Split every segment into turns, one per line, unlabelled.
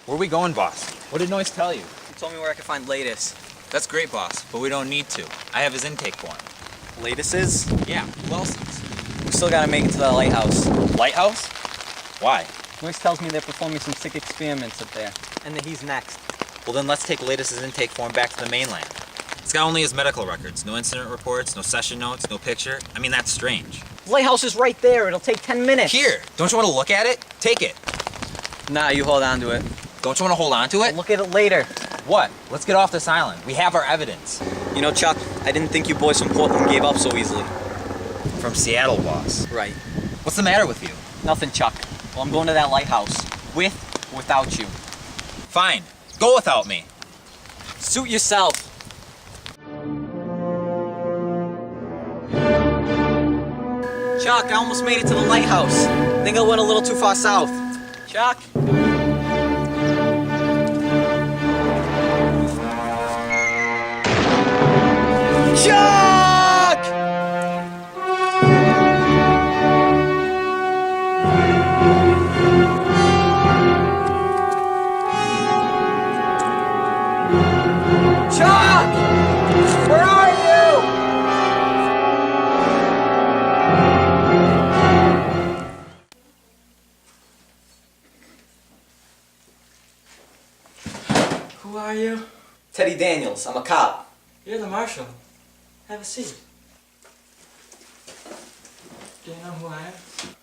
Where are we going, boss? What did Noyce tell you?
He told me where I could find Latest.
That's great, boss, but we don't need to. I have his intake form.
Latest is?
Yeah, who else's?
We still gotta make it to the lighthouse.
Lighthouse? Why?
Noyce tells me they're performing some sick experiments up there, and that he's next.
Well, then let's take Latest's intake form back to the mainland. It's got only his medical records. No incident reports, no session notes, no picture. I mean, that's strange.
The lighthouse is right there. It'll take 10 minutes.
Here, don't you want to look at it? Take it.
Nah, you hold on to it.
Don't you want to hold on to it?
I'll look at it later.
What? Let's get off this island. We have our evidence.
You know, Chuck, I didn't think you boys from Portland gave up so easily.
From Seattle, boss.
Right.
What's the matter with you?
Nothing, Chuck. Well, I'm going to that lighthouse. With or without you.
Fine. Go without me.
Suit yourself. Chuck, I almost made it to the lighthouse. Think I went a little too far south. Chuck? Chuck! Chuck! Where are you?
Who are you?
Teddy Daniels. I'm a cop.
You're the marshal. Have a seat. Do you know who I am?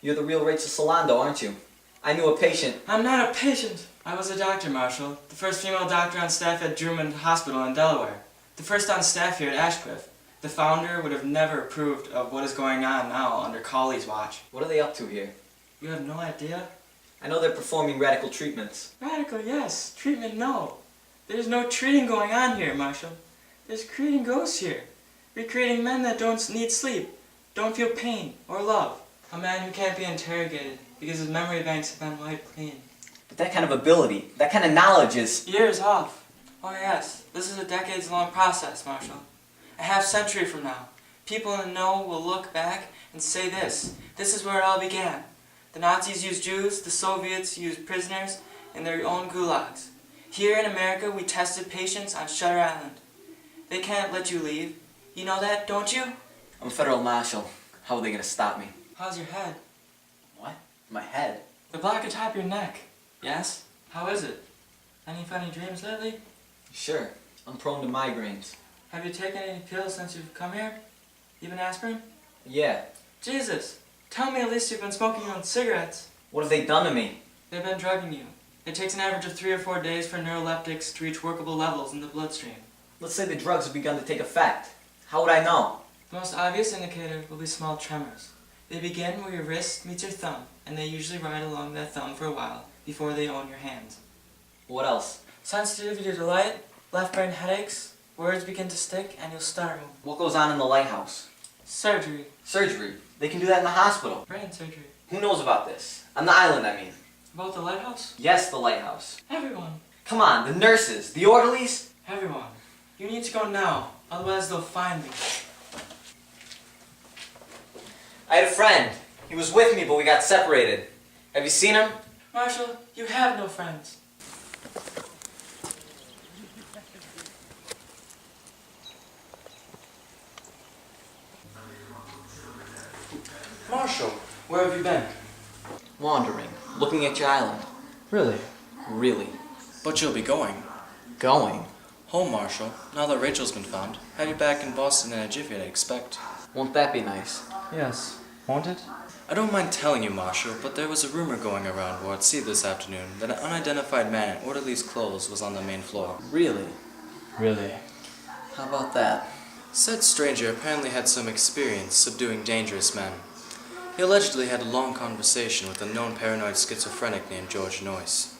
You're the real Rachel Solando, aren't you? I knew a patient.
I'm not a patient. I was a doctor, Marshal. The first female doctor on staff at Drummond Hospital in Delaware. The first on staff here at Ashcliff. The founder would have never approved of what is going on now under Colley's watch.
What are they up to here?
You have no idea?
I know they're performing radical treatments.
Radical, yes. Treatment, no. There's no treating going on here, Marshal. There's creating ghosts here. Recreating men that don't need sleep, don't feel pain or love. A man who can't be interrogated because his memory banks have been wiped clean.
But that kind of ability, that kind of knowledge is...
Years off. Oh yes, this is a decades-long process, Marshal. A half-century from now, people in the know will look back and say this. This is where it all began. The Nazis used Jews, the Soviets used prisoners in their own gulags. Here in America, we tested patients on Shutter Island. They can't let you leave. You know that, don't you?
I'm a federal marshal. How are they going to stop me?
How's your head?
What? My head?
The black atop your neck. Yes? How is it? Any funny dreams lately?
Sure. I'm prone to migraines.
Have you taken any pills since you've come here? Even aspirin?
Yeah.
Jesus! Tell me at least you've been smoking your own cigarettes.
What have they done to me?
They've been drugging you. It takes an average of 3 or 4 days for neuroleptics to reach workable levels in the bloodstream.
Let's say the drugs have begun to take effect. How would I know?
The most obvious indicator will be small tremors. They begin where your wrist meets your thumb, and they usually ride along that thumb for a while before they own your hands.
What else?
Sensitivity to light, left brain headaches, words begin to stick, and you'll startle.
What goes on in the lighthouse?
Surgery.
Surgery. They can do that in the hospital.
Brain surgery.
Who knows about this? On the island, I mean.
About the lighthouse?
Yes, the lighthouse.
Everyone.
Come on, the nurses, the orderlies.
Everyone. You need to go now, otherwise they'll find me.
I had a friend. He was with me, but we got separated. Have you seen him?
Marshall, you have no friends. Marshall, where have you been?
Wandering. Looking at your island.
Really?
Really.
But you'll be going.
Going.
Home, Marshall. Now that Rachel's been found, have you back in Boston in a jiffy, I expect.
Won't that be nice?
Yes. Won't it? I don't mind telling you, Marshall, but there was a rumor going around Ward C this afternoon that an unidentified man in orderly's clothes was on the main floor.
Really?
Really?
How about that?
Said stranger apparently had some experience subduing dangerous men. He allegedly had a long conversation with a known paranoid schizophrenic named George Noyce.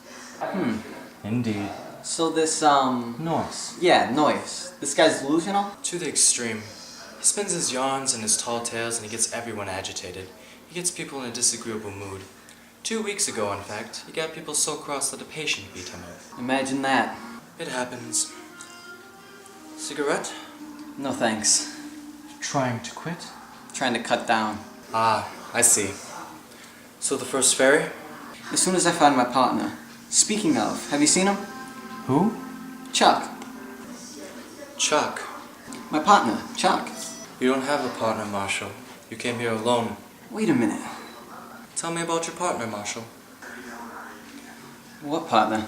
Indeed.
So this,
Noyce.
Yeah, Noyce. This guy's delusional?
To the extreme. He spins his yarns and his tall tales and he gets everyone agitated. He gets people in a disagreeable mood. 2 weeks ago, in fact, he got people so cross that a patient beat him up.
Imagine that.
It happens. Cigarette?
No thanks.
Trying to quit?
Trying to cut down.
Ah, I see. So the first ferry?
As soon as I find my partner, Speaking of, have you seen him?
Who?
Chuck.
Chuck,
My partner, Chuck.
you don't have a partner, Marshall. You came here alone.
Wait a minute.
Tell me about your partner, Marshall.
What partner?